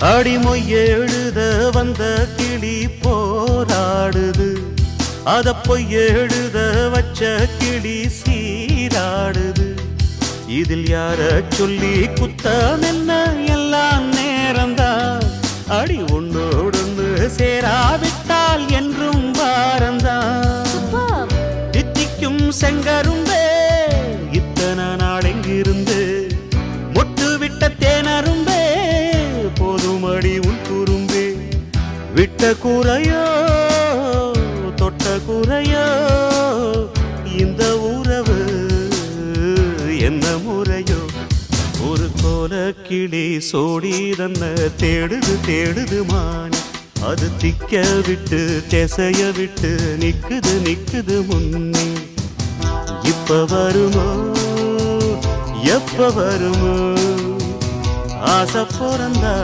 அடிமொய் எழுத வந்த கிளி போராடுது, அத பொய் எழுத வச்ச கிளி சீராடுது. இதில் யார சொல்லி குத்தம் என்ன, எல்லாம் நேரம்தான். அடி உன்னோடு சேராவிட்டால் என்றும் வாரந்தான். தித்திக்கும் செங்கரும்பே இத்தனை நாள் எங்கிருந்து, மொட்டு விட்ட தேனரும்பே போதுமடி உன் குறும்பே. விட்ட கூரையோ தொட்ட கூரையோ இந்த உறவு என்ன முறையோ. ஒரு கோல கிளி சோடி தன்ன தேடுது தேடுது மான், அது திக்க விட்டு திசைய விட்டு நிக்குது நிக்குது முன்னே. இப்ப வருமோ எப்ப வருமோ ஆசை பிறந்தா